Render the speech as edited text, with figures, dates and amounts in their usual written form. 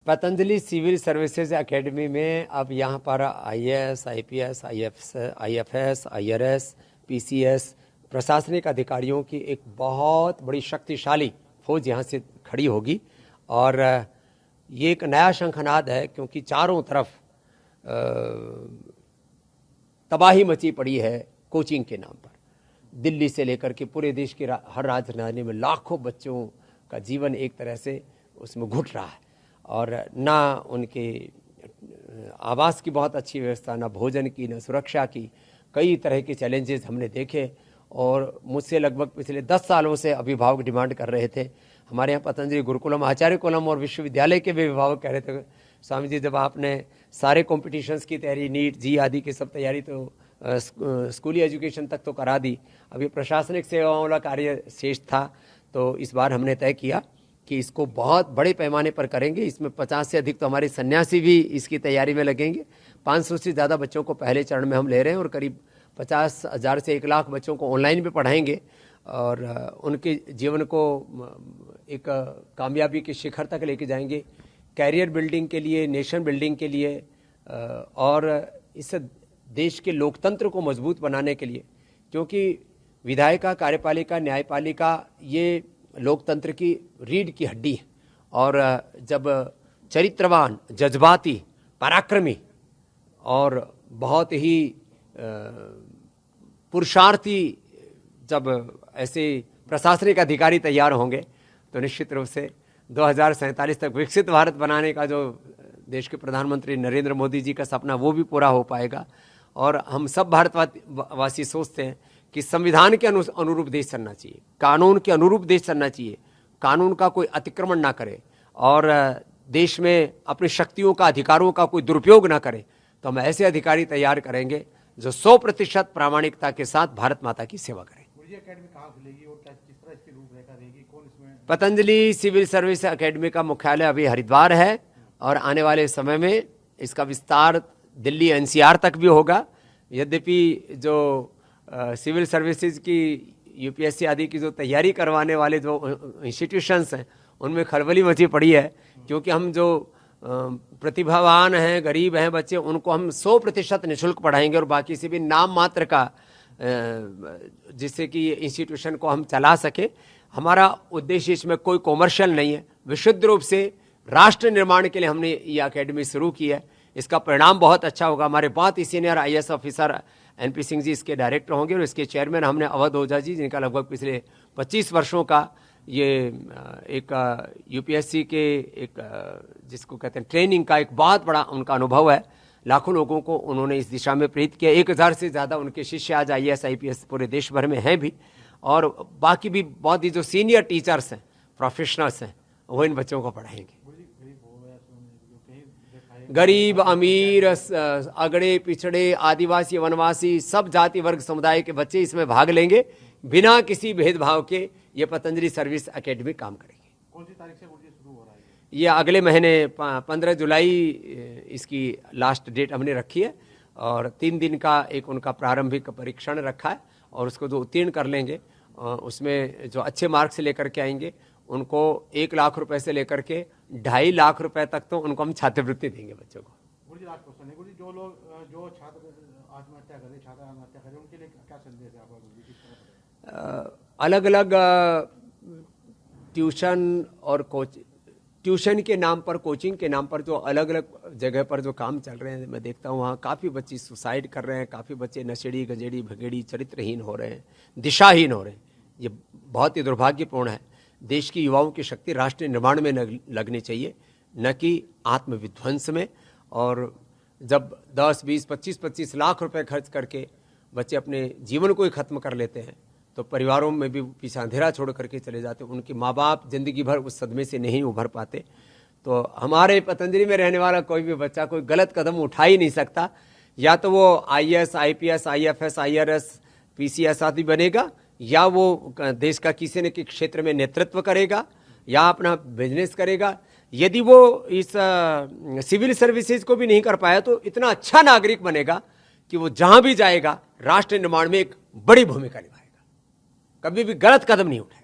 Patanjali civil services academy में अब यहाँ पर IAS, IPS, IFS, IRS, PCS प्रशासनिक अधिकारियों की एक बहुत बड़ी शक्तिशाली फौज यहाँ से खड़ी होगी। और ये एक नया शंखनाद है, क्योंकि चारों तरफ तबाही मची पड़ी है कोचिंग के नाम पर। दिल्ली से लेकर के पूरे देश के हर राजधानी में लाखों बच्चों का जीवन एक तरह से उसमें घुट रहा है, और ना उनके आवास की बहुत अच्छी व्यवस्था, ना भोजन की, ना सुरक्षा की। कई तरह के चैलेंजेस हमने देखे, और मुझसे लगभग पिछले 10 सालों से अभिभावक डिमांड कर रहे थे। हमारे यहाँ पतंजलि गुरुकुलम, आचार्य कुलम और विश्वविद्यालय के भी अभिभावक कह रहे थे, स्वामी जी जब आपने सारे कॉम्पिटिशन्स की तैयारी, नीट, जी आदि की सब तैयारी तो स्कूली एजुकेशन तक तो करा दी, अभी प्रशासनिक सेवाओं वाला कार्य शेष था। तो इस बार हमने तय किया कि इसको बहुत बड़े पैमाने पर करेंगे। इसमें 50 से अधिक तो हमारे सन्यासी भी इसकी तैयारी में लगेंगे। 500 से ज़्यादा बच्चों को पहले चरण में हम ले रहे हैं, और करीब 50,000 से 1 लाख बच्चों को ऑनलाइन भी पढ़ाएंगे, और उनके जीवन को एक कामयाबी के शिखर तक लेके जाएंगे, कैरियर बिल्डिंग के लिए, नेशन बिल्डिंग के लिए, और इस देश के लोकतंत्र को मजबूत बनाने के लिए। क्योंकि विधायिका, कार्यपालिका, न्यायपालिका ये लोकतंत्र की रीढ़ की हड्डी है, और जब चरित्रवान, जज्बाती, पराक्रमी और बहुत ही पुरुषार्थी जब ऐसे प्रशासनिक अधिकारी तैयार होंगे, तो निश्चित रूप से 2047 तक विकसित भारत बनाने का जो देश के प्रधानमंत्री नरेंद्र मोदी जी का सपना, वो भी पूरा हो पाएगा। और हम सब भारतवासी सोचते हैं कि संविधान के अनुरूप देश चलना चाहिए, कानून के अनुरूप देश चलना चाहिए, कानून का कोई अतिक्रमण ना करे, और देश में अपनी शक्तियों का, अधिकारों का कोई दुरुपयोग ना करे। तो हम ऐसे अधिकारी तैयार करेंगे जो 100% प्रामाणिकता के साथ भारत माता की सेवा करें। पतंजलि सिविल सर्विस एकेडमी का मुख्यालय अभी हरिद्वार है, और आने वाले समय में इसका विस्तार दिल्ली एनसीआर तक भी होगा। यद्यपि जो सिविल सर्विसेज की यूपीएससी आदि की जो तैयारी करवाने वाले जो इंस्टीट्यूशंस हैं, उनमें खलबली मची पड़ी है, क्योंकि हम जो प्रतिभावान हैं, गरीब हैं बच्चे, उनको हम 100% निःशुल्क पढ़ाएंगे, और बाकी से भी नाम मात्र का, जिससे कि इंस्टीट्यूशन को हम चला सके। हमारा उद्देश्य इसमें कोई कॉमर्शियल नहीं है, विशुद्ध रूप से राष्ट्र निर्माण के लिए हमने ये अकेडमी शुरू की है। इसका परिणाम बहुत अच्छा होगा। हमारे बहुत ही senior IAS officer NP Singh ji इसके डायरेक्टर होंगे, और इसके चेयरमैन हमने अवध ओझा जी, जिनका लगभग पिछले 25 वर्षों का ये एक यूपीएससी के एक जिसको कहते हैं ट्रेनिंग का एक बहुत बड़ा उनका अनुभव है। लाखों लोगों को उन्होंने इस दिशा में प्रेरित किया। 1000 से ज़्यादा उनके शिष्य आज आईएएस आईपीएस पूरे देश भर में हैं भी, और बाकी भी बहुत ही जो सीनियर टीचर्स हैं, प्रोफेशनल्स हैं, वो इन बच्चों को पढ़ाएंगे। गरीब, अमीर, अगड़े, पिछड़े, आदिवासी, वनवासी, सब जाति वर्ग समुदाय के बच्चे इसमें भाग लेंगे, बिना किसी भेदभाव के। ये पतंजलि सर्विस एकेडमी काम करेगी। कौन सी तारीख से शुरू हो रहा है? ये अगले महीने 15 जुलाई इसकी लास्ट डेट हमने रखी है, और 3 दिन का एक उनका प्रारंभिक परीक्षण रखा है, और उसको जो उत्तीर्ण कर लेंगे, उसमें जो अच्छे मार्क्स से लेकर के आएंगे, उनको 1 लाख रुपए से लेकर के 2.5 लाख रुपए तक तो उनको हम छात्रवृत्ति देंगे बच्चों को। गुरुजी लास्ट क्वेश्चन है, गुरुजी जो लोग जो छात्र आत्महत्या करें, छात्र आत्महत्या करें, उनके लिए क्या संदेश है आपका गुरुजी? अलग अलग ट्यूशन और ट्यूशन के नाम पर, कोचिंग के नाम पर जो अलग अलग जगह पर जो काम चल रहे हैं, मैं देखता हूँ वहाँ काफ़ी बच्चे सुसाइड कर रहे हैं, काफ़ी बच्चे नशेड़ी, गंजेड़ी, भगेड़ी, चरित्रहीन हो रहे हैं, दिशाहीन हो रहे हैं। ये बहुत ही दुर्भाग्यपूर्ण है। देश की युवाओं की शक्ति राष्ट्र निर्माण में लगनी चाहिए, न कि आत्मविध्वंस में। और जब 10, 20, 25 लाख रुपए खर्च करके बच्चे अपने जीवन को ही खत्म कर लेते हैं, तो परिवारों में भी पीछे अंधेरा छोड़ करके चले जाते हैं। उनके माँ बाप जिंदगी भर उस सदमे से नहीं उभर पाते। तो हमारे पतंजलि में रहने वाला कोई भी बच्चा कोई गलत कदम उठा ही नहीं सकता। या तो वो IAS, IPS, IFS, IRS, PCS आदि बनेगा, या वो देश का किसी न किसी क्षेत्र में नेतृत्व करेगा, या अपना बिजनेस करेगा। यदि वो इस सिविल सर्विसेज को भी नहीं कर पाया, तो इतना अच्छा नागरिक बनेगा कि वो जहां भी जाएगा राष्ट्र निर्माण में एक बड़ी भूमिका निभाएगा। कभी भी गलत कदम नहीं उठाएगा।